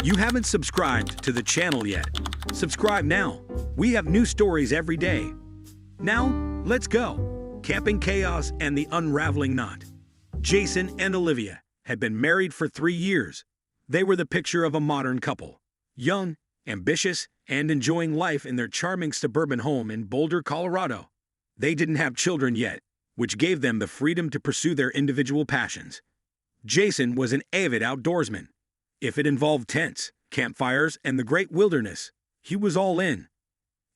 you haven't subscribed to the channel yet, subscribe now. We have new stories every day. Now, let's go. Camping Chaos and the Unraveling Knot. Jason and Olivia had been married for 3 years. They were the picture of a modern couple. Young, ambitious, and enjoying life in their charming suburban home in Boulder, Colorado. They didn't have children yet, which gave them the freedom to pursue their individual passions. Jason was an avid outdoorsman. If it involved tents, campfires, and the great wilderness, he was all in.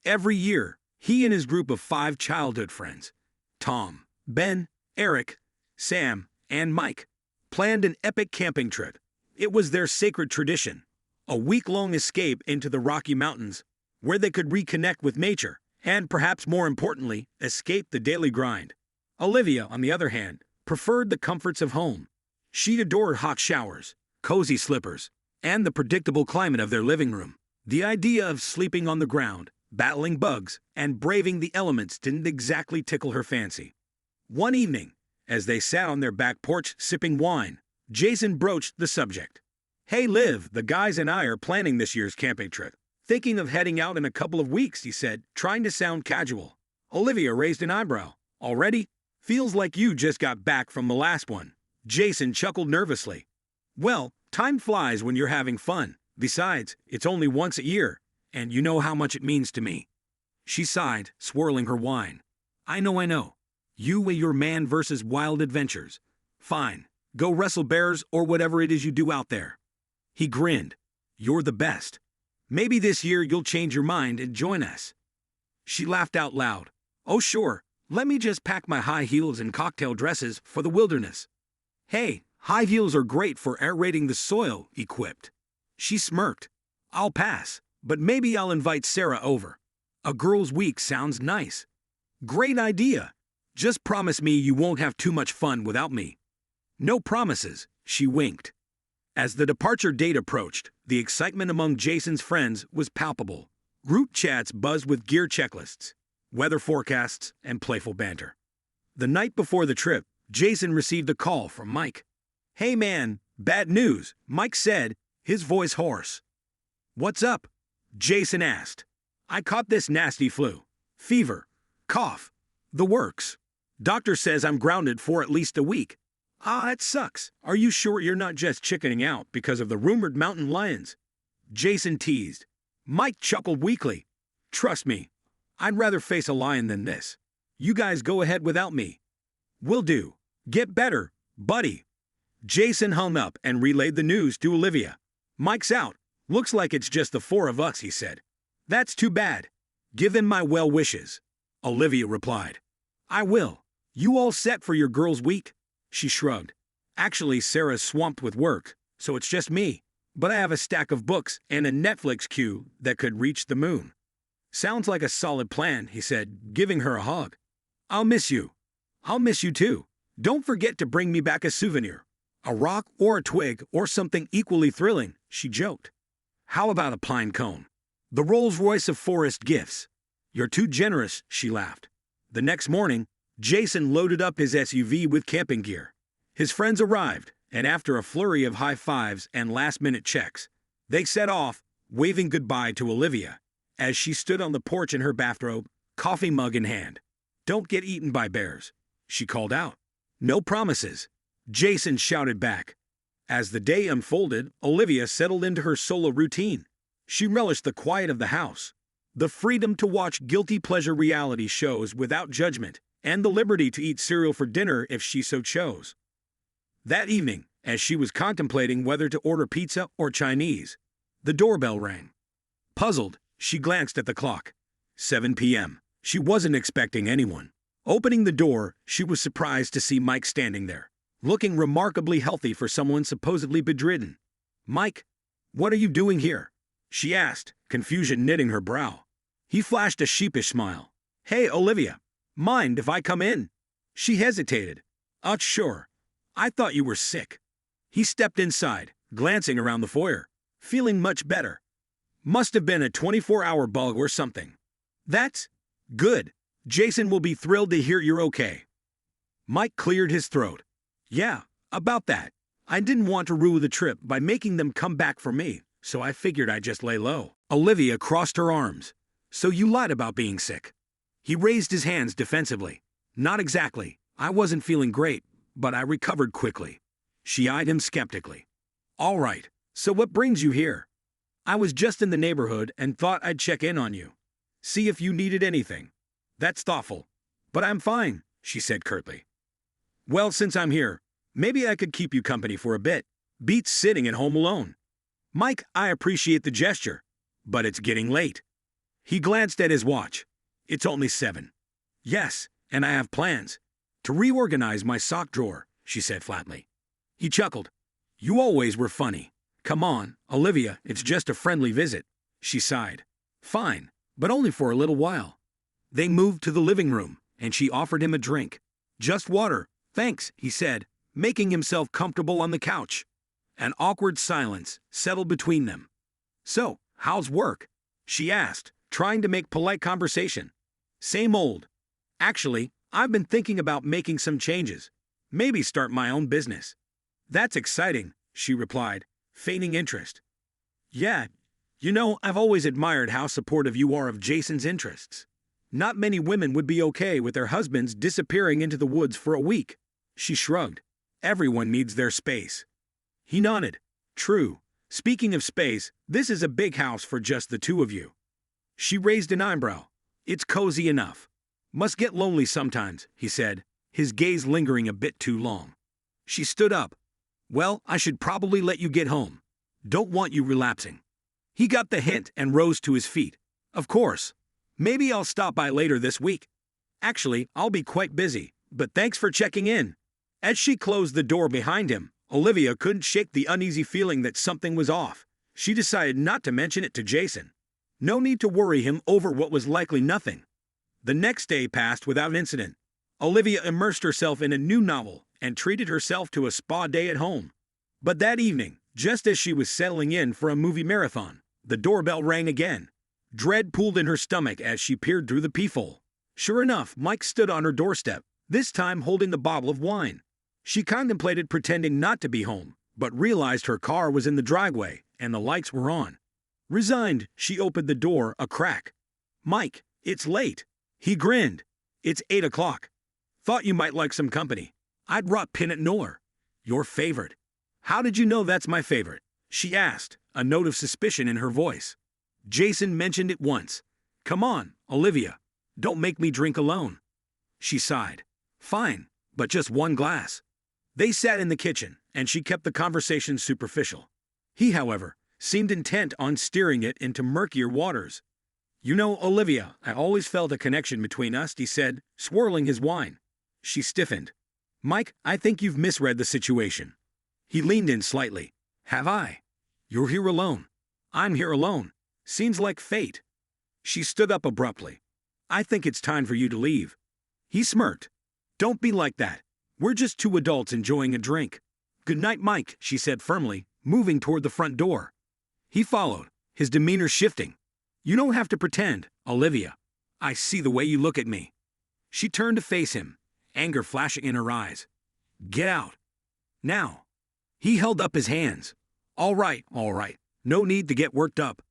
Every year, he and his group of 5 childhood friends, Tom, Ben, Eric, Sam, and Mike, planned an epic camping trip. It was their sacred tradition, a week-long escape into the Rocky Mountains, where they could reconnect with nature, and perhaps more importantly, escape the daily grind. Olivia, on the other hand, preferred the comforts of home. She adored hot showers, cozy slippers, and the predictable climate of their living room. The idea of sleeping on the ground, battling bugs, and braving the elements didn't exactly tickle her fancy. One evening, as they sat on their back porch sipping wine, Jason broached the subject. "Hey Liv, the guys and I are planning this year's camping trip. Thinking of heading out in a couple of weeks," he said, trying to sound casual. Olivia raised an eyebrow. "Already? Feels like you just got back from the last one." Jason chuckled nervously. "Well, time flies when you're having fun. Besides, it's only once a year, and you know how much it means to me." She sighed, swirling her wine. I know. You and your man versus wild adventures. Fine, go wrestle bears or whatever it is you do out there." He grinned. "You're the best. Maybe this year you'll change your mind and join us." She laughed out loud. "Oh sure, let me just pack my high heels and cocktail dresses for the wilderness." "Hey, high heels are great for aerating the soil," he quipped. She smirked. "I'll pass, but maybe I'll invite Sarah over. A girls' week sounds nice." "Great idea. Just promise me you won't have too much fun without me." "No promises," she winked. As the departure date approached, the excitement among Jason's friends was palpable. Group chats buzzed with gear checklists, weather forecasts, and playful banter. The night before the trip, Jason received a call from Mike. "Hey man, bad news," Mike said, his voice hoarse. "What's up?" Jason asked. "I caught this nasty flu. Fever, cough, the works. Doctor says I'm grounded for at least a week." "Ah, that sucks. Are you sure you're not just chickening out because of the rumored mountain lions?" Jason teased. Mike chuckled weakly. "Trust me, I'd rather face a lion than this. You guys go ahead without me." "Will do. Get better, buddy." Jason hung up and relayed the news to Olivia. "Mike's out. Looks like it's just the 4 of us," he said. "That's too bad. Give him my well wishes." Olivia replied. "I will. You all set for your girls' week?" She shrugged. "Actually, Sarah's swamped with work, so it's just me. But I have a stack of books and a Netflix queue that could reach the moon." "Sounds like a solid plan," he said, giving her a hug. "I'll miss you." "I'll miss you too. Don't forget to bring me back a souvenir. A rock or a twig or something equally thrilling," she joked. "How about a pine cone? The Rolls-Royce of forest gifts." "You're too generous," she laughed. The next morning, Jason loaded up his SUV with camping gear. His friends arrived, and after a flurry of high fives and last-minute checks, they set off, waving goodbye to Olivia, as she stood on the porch in her bathrobe, coffee mug in hand. "Don't get eaten by bears," she called out. "No promises," Jason shouted back. As the day unfolded, Olivia settled into her solo routine. She relished the quiet of the house, the freedom to watch guilty pleasure reality shows without judgment, and the liberty to eat cereal for dinner if she so chose. That evening, as she was contemplating whether to order pizza or Chinese, the doorbell rang. Puzzled, she glanced at the clock. 7 p.m. She wasn't expecting anyone. Opening the door, she was surprised to see Mike standing there, looking remarkably healthy for someone supposedly bedridden. "Mike, what are you doing here?" she asked, confusion knitting her brow. He flashed a sheepish smile. "Hey, Olivia, mind if I come in?" She hesitated. Sure. I thought you were sick." He stepped inside, glancing around the foyer, feeling much better. "Must have been a 24-hour bug or something." "That's good. Jason will be thrilled to hear you're okay." Mike cleared his throat. "Yeah, about that. I didn't want to ruin the trip by making them come back for me, so I figured I'd just lay low. Olivia crossed her arms. So you lied about being sick. He raised his hands defensively. Not exactly. I wasn't feeling great, but I recovered quickly. She eyed him skeptically. All right, so what brings you here? I was just in the neighborhood and thought I'd check in on you. See if you needed anything. That's thoughtful. But I'm fine, she said curtly. Well, since I'm here, maybe I could keep you company for a bit. Beats sitting at home alone. Mike, I appreciate the gesture, but it's getting late. He glanced at his watch. It's only 7. Yes, and I have plans. To reorganize my sock drawer, she said flatly. He chuckled. You always were funny. Come on, Olivia, it's just a friendly visit. She sighed. Fine, but only for a little while. They moved to the living room, and she offered him a drink. Just water, thanks, he said, making himself comfortable on the couch. An awkward silence settled between them. So, how's work? She asked, trying to make polite conversation. Same old. Actually, I've been thinking about making some changes. Maybe start my own business. That's exciting, she replied, feigning interest. Yeah, I've always admired how supportive you are of Jason's interests. Not many women would be okay with their husbands disappearing into the woods for a week. She shrugged. Everyone needs their space. He nodded. True. Speaking of space, this is a big house for just the two of you. She raised an eyebrow. It's cozy enough. Must get lonely sometimes, he said, his gaze lingering a bit too long. She stood up. Well, I should probably let you get home. Don't want you relapsing. He got the hint and rose to his feet. Of course. Maybe I'll stop by later this week. Actually, I'll be quite busy, but thanks for checking in. As she closed the door behind him, Olivia couldn't shake the uneasy feeling that something was off. She decided not to mention it to Jason. No need to worry him over what was likely nothing. The next day passed without incident. Olivia immersed herself in a new novel and treated herself to a spa day at home. But that evening, just as she was settling in for a movie marathon, the doorbell rang again. Dread pooled in her stomach as she peered through the peephole. Sure enough, Mike stood on her doorstep, this time holding the bottle of wine. She contemplated pretending not to be home, but realized her car was in the driveway and the lights were on. Resigned, she opened the door a crack. Mike, it's late. He grinned. It's 8 o'clock. Thought you might like some company. I'd brought Pinot Noir. Your favorite. How did you know that's my favorite? She asked, a note of suspicion in her voice. Jason mentioned it once. Come on, Olivia. Don't make me drink alone. She sighed. Fine, but just one glass. They sat in the kitchen, and she kept the conversation superficial. He, however, seemed intent on steering it into murkier waters. Olivia, I always felt a connection between us, he said, swirling his wine. She stiffened. Mike, I think you've misread the situation. He leaned in slightly. Have I? You're here alone. I'm here alone. Seems like fate. She stood up abruptly. I think it's time for you to leave. He smirked. Don't be like that. We're just two adults enjoying a drink. Good night, Mike, she said firmly, moving toward the front door. He followed, his demeanor shifting. You don't have to pretend, Olivia. I see the way you look at me. She turned to face him, anger flashing in her eyes. Get out. Now. He held up his hands. All right. No need to get worked up.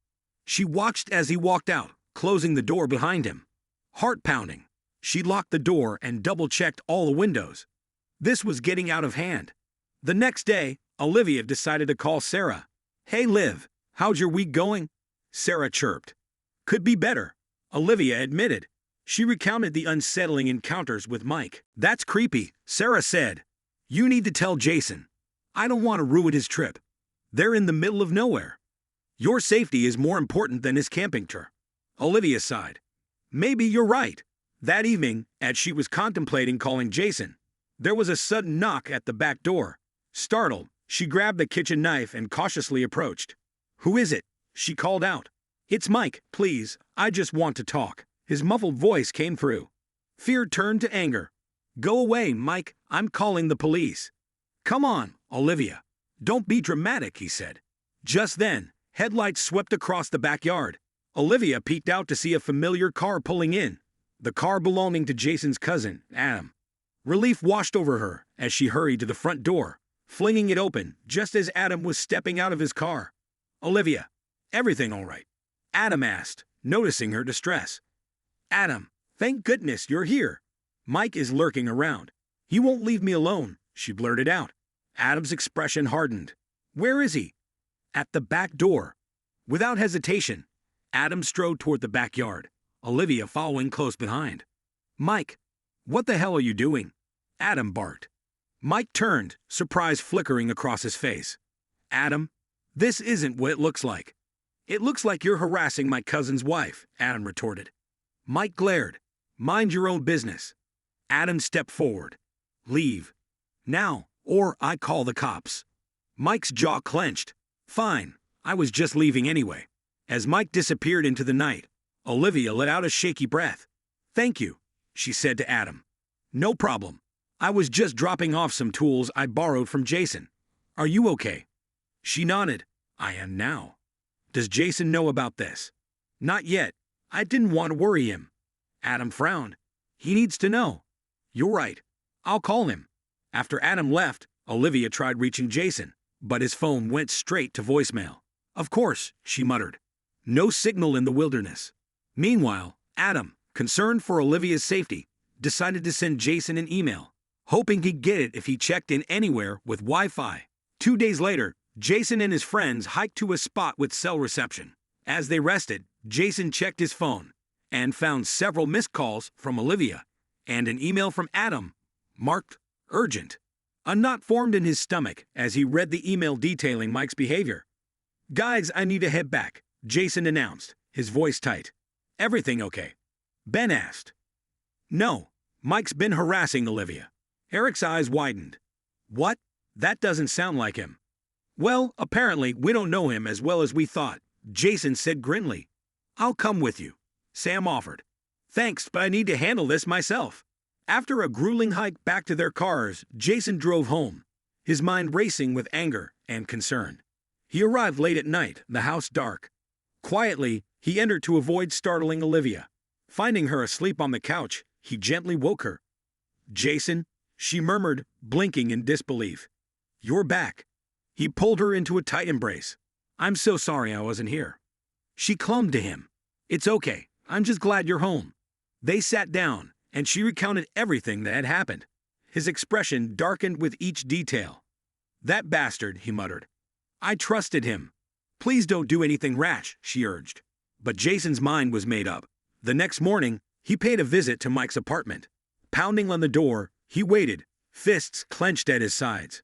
She watched as he walked out, closing the door behind him. Heart pounding. She locked the door and double-checked all the windows. This was getting out of hand. The next day, Olivia decided to call Sarah. Hey Liv, how's your week going? Sarah chirped. Could be better, Olivia admitted. She recounted the unsettling encounters with Mike. That's creepy, Sarah said. You need to tell Jason. I don't want to ruin his trip. They're in the middle of nowhere. Your safety is more important than his camping tour. Olivia sighed. Maybe you're right. That evening, as she was contemplating calling Jason, there was a sudden knock at the back door. Startled, she grabbed the kitchen knife and cautiously approached. Who is it? She called out. It's Mike, please, I just want to talk. His muffled voice came through. Fear turned to anger. Go away, Mike, I'm calling the police. Come on, Olivia. Don't be dramatic, he said. Just then, headlights swept across the backyard. Olivia peeked out to see a familiar car pulling in. The car belonging to Jason's cousin, Adam. Relief washed over her as she hurried to the front door, flinging it open just as Adam was stepping out of his car. Olivia, everything all right? Adam asked, noticing her distress. Adam, thank goodness you're here. Mike is lurking around. He won't leave me alone, she blurted out. Adam's expression hardened. Where is he? At the back door. Without hesitation, Adam strode toward the backyard, Olivia following close behind. Mike, what the hell are you doing? Adam barked. Mike turned, surprise flickering across his face. Adam, this isn't what it looks like. It looks like you're harassing my cousin's wife, Adam retorted. Mike glared. Mind your own business. Adam stepped forward. Leave. Now, or I call the cops. Mike's jaw clenched. Fine, I was just leaving anyway. As Mike disappeared into the night, Olivia let out a shaky breath. Thank you, she said to Adam. No problem. I was just dropping off some tools I borrowed from Jason. Are you okay? She nodded. I am now. Does Jason know about this? Not yet. I didn't want to worry him. Adam frowned. He needs to know. You're right. I'll call him. After Adam left, Olivia tried reaching Jason, but his phone went straight to voicemail. Of course, she muttered. No signal in the wilderness. Meanwhile, Adam, concerned for Olivia's safety, decided to send Jason an email, hoping he'd get it if he checked in anywhere with Wi-Fi. 2 days later, Jason and his friends hiked to a spot with cell reception. As they rested, Jason checked his phone and found several missed calls from Olivia and an email from Adam, marked urgent. A knot formed in his stomach as he read the email detailing Mike's behavior. Guys, I need to head back, Jason announced, his voice tight. Everything okay? Ben asked. No, Mike's been harassing Olivia. Eric's eyes widened. What? That doesn't sound like him. Well, apparently we don't know him as well as we thought, Jason said grimly. I'll come with you, Sam offered. Thanks, but I need to handle this myself. After a grueling hike back to their cars, Jason drove home, his mind racing with anger and concern. He arrived late at night, the house dark. Quietly, he entered to avoid startling Olivia. Finding her asleep on the couch, he gently woke her. Jason, she murmured, blinking in disbelief. You're back. He pulled her into a tight embrace. I'm so sorry I wasn't here. She clung to him. It's okay. I'm just glad you're home. They sat down, and she recounted everything that had happened. His expression darkened with each detail. That bastard, he muttered. I trusted him. Please don't do anything rash, she urged. But Jason's mind was made up. The next morning, he paid a visit to Mike's apartment. Pounding on the door, he waited, fists clenched at his sides.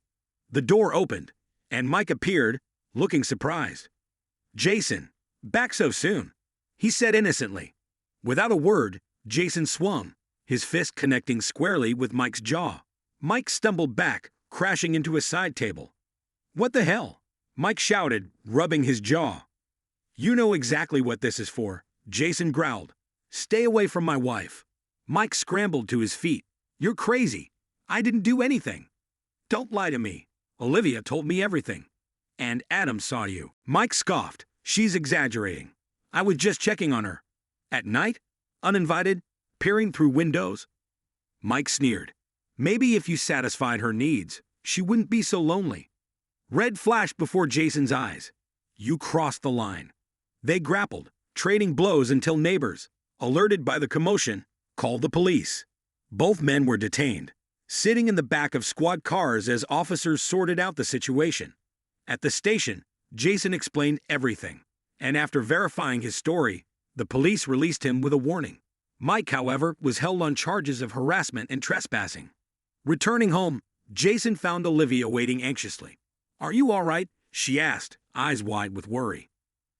The door opened, and Mike appeared, looking surprised. Jason, back so soon, he said innocently. Without a word, Jason swung, his fist connecting squarely with Mike's jaw. Mike stumbled back, crashing into a side table. What the hell? Mike shouted, rubbing his jaw. You know exactly what this is for, Jason growled. Stay away from my wife. Mike scrambled to his feet. You're crazy. I didn't do anything. Don't lie to me. Olivia told me everything. And Adam saw you. Mike scoffed. She's exaggerating. I was just checking on her. At night? Uninvited? Peering through windows? Mike sneered. Maybe if you satisfied her needs, she wouldn't be so lonely. Red flashed before Jason's eyes. You crossed the line. They grappled, trading blows until neighbors, alerted by the commotion, called the police. Both men were detained, sitting in the back of squad cars as officers sorted out the situation. At the station, Jason explained everything, and after verifying his story, the police released him with a warning. Mike, however, was held on charges of harassment and trespassing. Returning home, Jason found Olivia waiting anxiously. Are you all right? She asked, eyes wide with worry.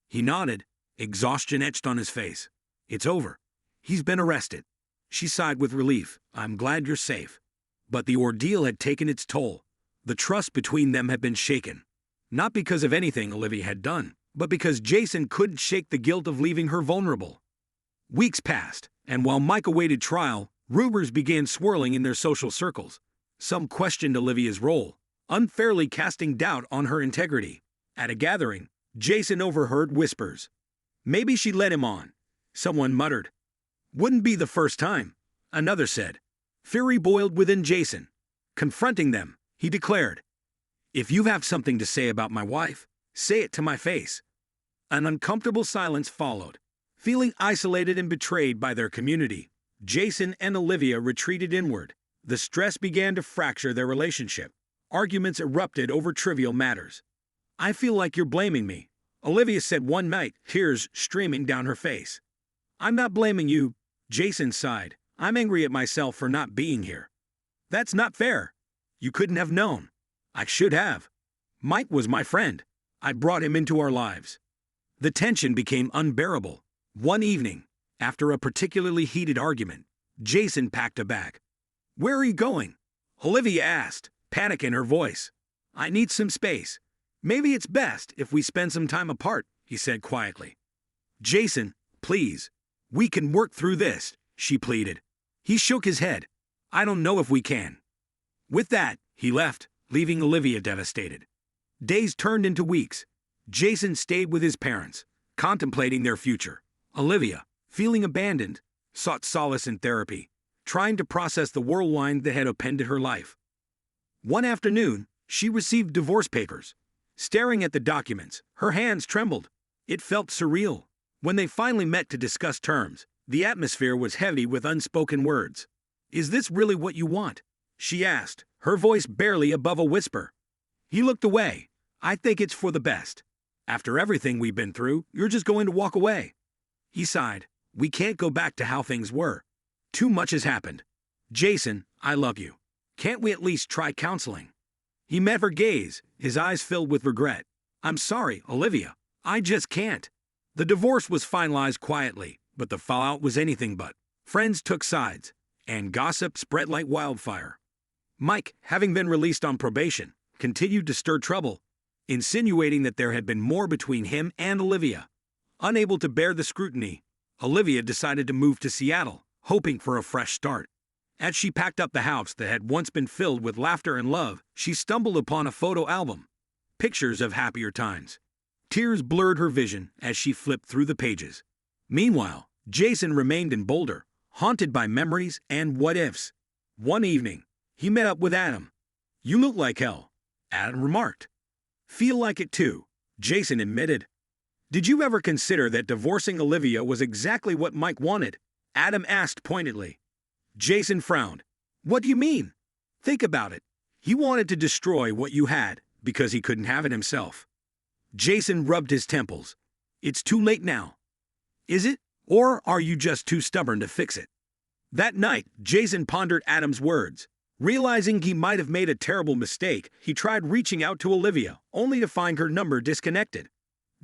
He nodded, exhaustion etched on his face. It's over. He's been arrested. She sighed with relief. I'm glad you're safe. But the ordeal had taken its toll. The trust between them had been shaken. Not because of anything Olivia had done, but because Jason couldn't shake the guilt of leaving her vulnerable. Weeks passed, and while Mike awaited trial, rumors began swirling in their social circles. Some questioned Olivia's role, unfairly casting doubt on her integrity. At a gathering, Jason overheard whispers. Maybe she led him on. Someone muttered. Wouldn't be the first time, another said. Fury boiled within Jason. Confronting them, he declared, If you have something to say about my wife, say it to my face. An uncomfortable silence followed. Feeling isolated and betrayed by their community, Jason and Olivia retreated inward. The stress began to fracture their relationship. Arguments erupted over trivial matters. "I feel like you're blaming me," Olivia said one night, tears streaming down her face. "I'm not blaming you," Jason sighed. "I'm angry at myself for not being here." "That's not fair. You couldn't have known." "I should have. Mike was my friend. I brought him into our lives." The tension became unbearable. One evening, after a particularly heated argument, Jason packed a bag. "Where are you going?" Olivia asked, panic in her voice. "I need some space. Maybe it's best if we spend some time apart," he said quietly. "Jason, please. We can work through this," she pleaded. He shook his head. "I don't know if we can." With that, he left, leaving Olivia devastated. Days turned into weeks. Jason stayed with his parents, contemplating their future. Olivia, feeling abandoned, sought solace in therapy, trying to process the whirlwind that had upended her life. One afternoon, she received divorce papers. Staring at the documents, her hands trembled. It felt surreal. When they finally met to discuss terms, the atmosphere was heavy with unspoken words. "Is this really what you want?" she asked, her voice barely above a whisper. He looked away. "I think it's for the best. After everything we've been through, you're just going to walk away." He sighed. "We can't go back to how things were. Too much has happened. Jason, I love you. Can't we at least try counseling?" He met her gaze, his eyes filled with regret. "I'm sorry, Olivia. I just can't." The divorce was finalized quietly, but the fallout was anything but. Friends took sides, and gossip spread like wildfire. Mike, having been released on probation, continued to stir trouble, insinuating that there had been more between him and Olivia. Unable to bear the scrutiny, Olivia decided to move to Seattle, hoping for a fresh start. As she packed up the house that had once been filled with laughter and love, she stumbled upon a photo album. Pictures of happier times. Tears blurred her vision as she flipped through the pages. Meanwhile, Jason remained in Boulder, haunted by memories and what-ifs. One evening, he met up with Adam. "You look like hell," Adam remarked. "Feel like it too," Jason admitted. "Did you ever consider that divorcing Olivia was exactly what Mike wanted?" Adam asked pointedly. Jason frowned. "What do you mean?" "Think about it. He wanted to destroy what you had because he couldn't have it himself." Jason rubbed his temples. "It's too late now." "Is it? Or are you just too stubborn to fix it?" That night, Jason pondered Adam's words. Realizing he might have made a terrible mistake, he tried reaching out to Olivia, only to find her number disconnected.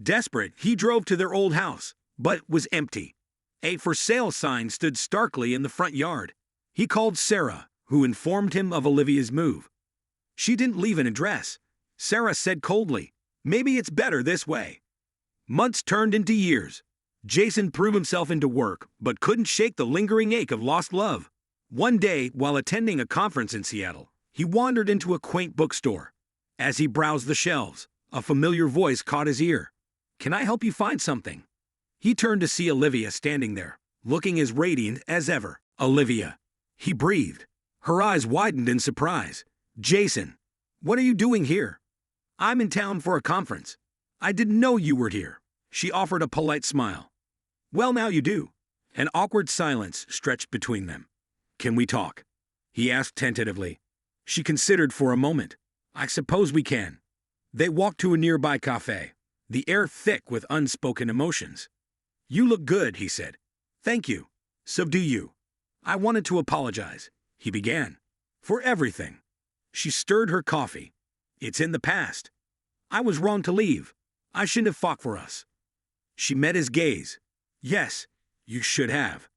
Desperate, he drove to their old house, but it was empty. A for sale sign stood starkly in the front yard. He called Sarah, who informed him of Olivia's move. "She didn't leave an address," Sarah said coldly. "Maybe it's better this way." Months turned into years. Jason threw himself into work, but couldn't shake the lingering ache of lost love. One day, while attending a conference in Seattle, he wandered into a quaint bookstore. As he browsed the shelves, a familiar voice caught his ear. "Can I help you find something?" He turned to see Olivia standing there, looking as radiant as ever. "Olivia," he breathed. Her eyes widened in surprise. "Jason, what are you doing here?" "I'm in town for a conference." "I didn't know you were here." She offered a polite smile. "Well, now you do." An awkward silence stretched between them. "Can we talk?" he asked tentatively. She considered for a moment. "I suppose we can." They walked to a nearby cafe, the air thick with unspoken emotions. "You look good," he said. "Thank you. So do you." "I wanted to apologize," he began. "For everything." She stirred her coffee. "It's in the past. I was wrong to leave. I shouldn't have fought for us." She met his gaze. "Yes, you should have.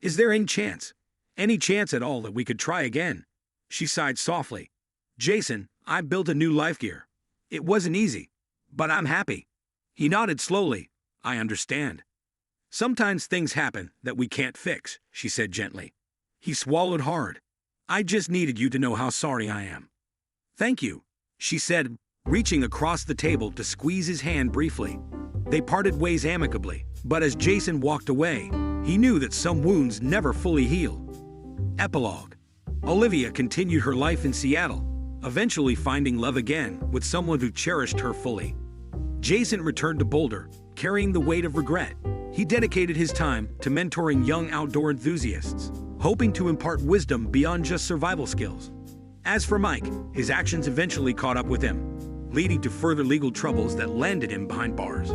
Is there any chance at all that we could try again?" She sighed softly. "Jason, I built a new life gear. It wasn't easy, but I'm happy." He nodded slowly. "I understand. Sometimes things happen that we can't fix," she said gently. He swallowed hard. "I just needed you to know how sorry I am." "Thank you," she said, reaching across the table to squeeze his hand briefly. They parted ways amicably, but as Jason walked away, he knew that some wounds never fully heal. Epilogue. Olivia continued her life in Seattle, eventually finding love again with someone who cherished her fully. Jason returned to Boulder, carrying the weight of regret. He dedicated his time to mentoring young outdoor enthusiasts, hoping to impart wisdom beyond just survival skills. As for Mike, his actions eventually caught up with him, leading to further legal troubles that landed him behind bars.